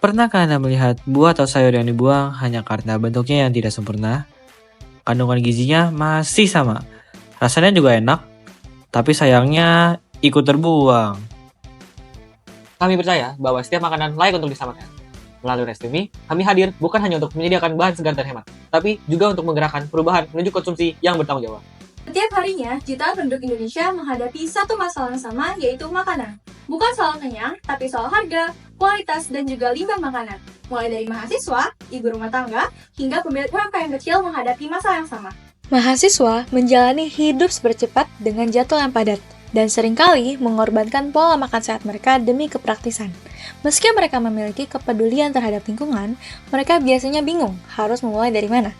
Pernahkah Anda melihat buah atau sayur yang dibuang hanya karena bentuknya yang tidak sempurna? Kandungan gizinya masih sama, rasanya juga enak, tapi sayangnya ikut terbuang. Kami percaya bahwa setiap makanan layak untuk diselamatkan. Melalui Restimi, kami hadir bukan hanya untuk menyediakan bahan segar dan hemat, tapi juga untuk menggerakkan perubahan menuju konsumsi yang bertanggung jawab. Setiap harinya, jutaan penduduk Indonesia menghadapi satu masalah yang sama, yaitu makanan. Bukan soal kenyang, tapi soal harga, kualitas, dan juga limbah makanan. Mulai dari mahasiswa, ibu rumah tangga, hingga pemilik UMKM kecil menghadapi masalah yang sama. Mahasiswa menjalani hidup cepat dengan jadwal yang padat, dan seringkali mengorbankan pola makan sehat mereka demi kepraktisan. Meski mereka memiliki kepedulian terhadap lingkungan, mereka biasanya bingung harus memulai dari mana.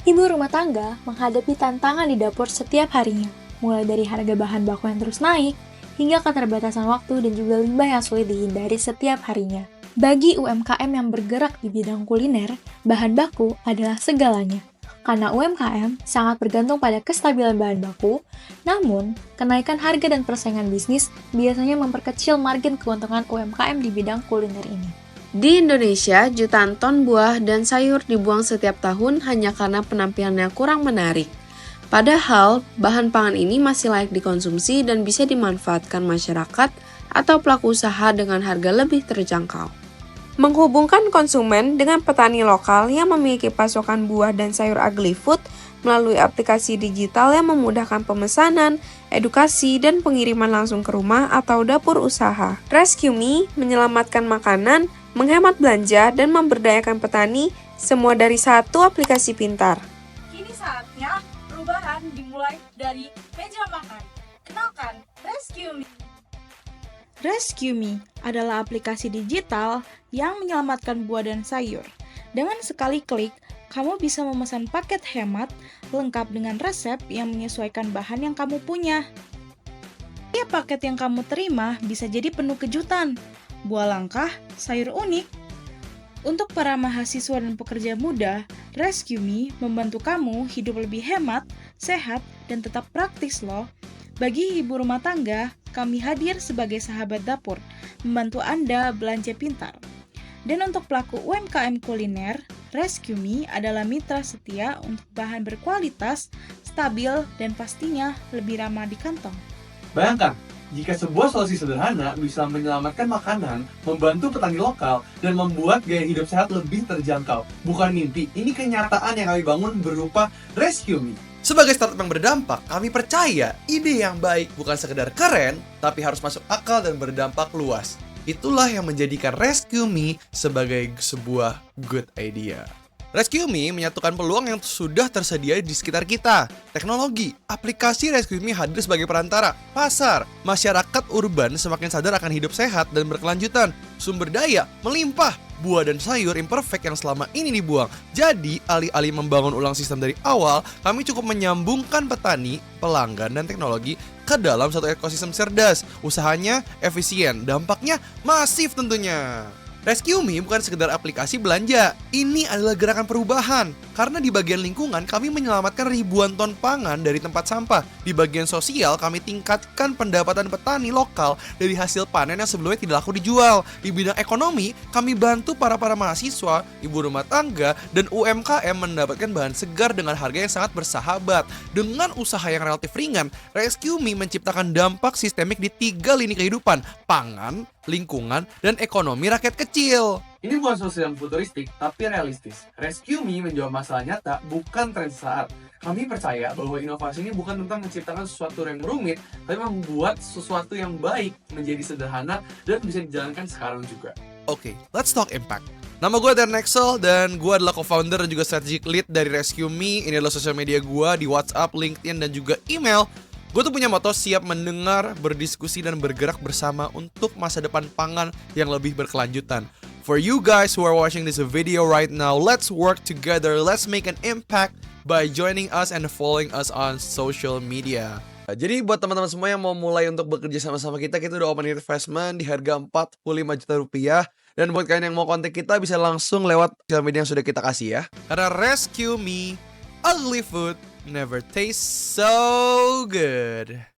Ibu rumah tangga menghadapi tantangan di dapur setiap harinya, mulai dari harga bahan baku yang terus naik, hingga keterbatasan waktu dan juga limbah yang sulit dihindari setiap harinya. Bagi UMKM yang bergerak di bidang kuliner, bahan baku adalah segalanya. Karena UMKM sangat bergantung pada kestabilan bahan baku, namun kenaikan harga dan persaingan bisnis biasanya memperkecil margin keuntungan UMKM di bidang kuliner ini. Di Indonesia, jutaan ton buah dan sayur dibuang setiap tahun hanya karena penampilannya kurang menarik. Padahal, bahan pangan ini masih layak dikonsumsi dan bisa dimanfaatkan masyarakat atau pelaku usaha dengan harga lebih terjangkau. Menghubungkan konsumen dengan petani lokal yang memiliki pasokan buah dan sayur AgriFood melalui aplikasi digital yang memudahkan pemesanan, edukasi, dan pengiriman langsung ke rumah atau dapur usaha. Rescue.me menyelamatkan makanan, menghemat belanja, dan memberdayakan petani, semua dari satu aplikasi pintar. Kini saatnya perubahan dimulai dari meja makan. Kenalkan, Rescue.me. Rescue.me adalah aplikasi digital yang menyelamatkan buah dan sayur. Dengan sekali klik, kamu bisa memesan paket hemat lengkap dengan resep yang menyesuaikan bahan yang kamu punya. Setiap paket yang kamu terima bisa jadi penuh kejutan, buah langka, sayur unik. Untuk para mahasiswa dan pekerja muda, Rescue.me membantu kamu hidup lebih hemat, sehat, dan tetap praktis loh. Bagi ibu rumah tangga, kami hadir sebagai sahabat dapur, membantu Anda belanja pintar. Dan untuk pelaku UMKM kuliner, Rescue.me adalah mitra setia untuk bahan berkualitas, stabil, dan pastinya lebih ramah di kantong. Bayangkan, jika sebuah solusi sederhana bisa menyelamatkan makanan, membantu petani lokal, dan membuat gaya hidup sehat lebih terjangkau. Bukan mimpi, ini kenyataan yang kami bangun berupa Rescue.me. Sebagai startup yang berdampak, kami percaya ide yang baik bukan sekedar keren, tapi harus masuk akal dan berdampak luas. Itulah yang menjadikan Rescue.me sebagai sebuah good idea. Rescue.me menyatukan peluang yang sudah tersedia di sekitar kita. Teknologi, aplikasi Rescue.me hadir sebagai perantara. Pasar, masyarakat urban semakin sadar akan hidup sehat dan berkelanjutan. Sumber daya, melimpah. Buah dan sayur imperfect yang selama ini dibuang. Jadi, alih-alih membangun ulang sistem dari awal, kami cukup menyambungkan petani, pelanggan, dan teknologi ke dalam satu ekosistem cerdas. Usahanya efisien, dampaknya masif tentunya. Rescue.me bukan sekedar aplikasi belanja, ini adalah gerakan perubahan. Karena di bagian lingkungan, kami menyelamatkan ribuan ton pangan dari tempat sampah. Di bagian sosial, kami tingkatkan pendapatan petani lokal dari hasil panen yang sebelumnya tidak laku dijual. Di bidang ekonomi, kami bantu para mahasiswa, ibu rumah tangga, dan UMKM mendapatkan bahan segar dengan harga yang sangat bersahabat. Dengan usaha yang relatif ringan, Rescue.me menciptakan dampak sistemik di 3 lini kehidupan: pangan, lingkungan, dan ekonomi rakyat kecil. Ini bukan solusi yang futuristik, tapi realistis. Rescue.me menjawab masalah nyata, bukan tren sesaat. Kami percaya bahwa inovasi ini bukan tentang menciptakan sesuatu yang rumit, tapi membuat sesuatu yang baik menjadi sederhana dan bisa dijalankan sekarang juga. Oke, let's talk impact. Nama gue Dan Nexel dan gue adalah co-founder dan juga strategic lead dari Rescue.me. Ini adalah sosial media gue di WhatsApp, LinkedIn, dan juga email. Gue tuh punya moto siap mendengar, berdiskusi, dan bergerak bersama untuk masa depan pangan yang lebih berkelanjutan. For you guys who are watching this video right now, let's work together, let's make an impact by joining us and following us on social media. Jadi buat teman-teman semua yang mau mulai untuk bekerja sama-sama kita udah open investment di harga 45 juta rupiah. Dan buat kalian yang mau kontak kita bisa langsung lewat sosial media yang sudah kita kasih ya. Karena Rescue.me, ugly food never tastes so good.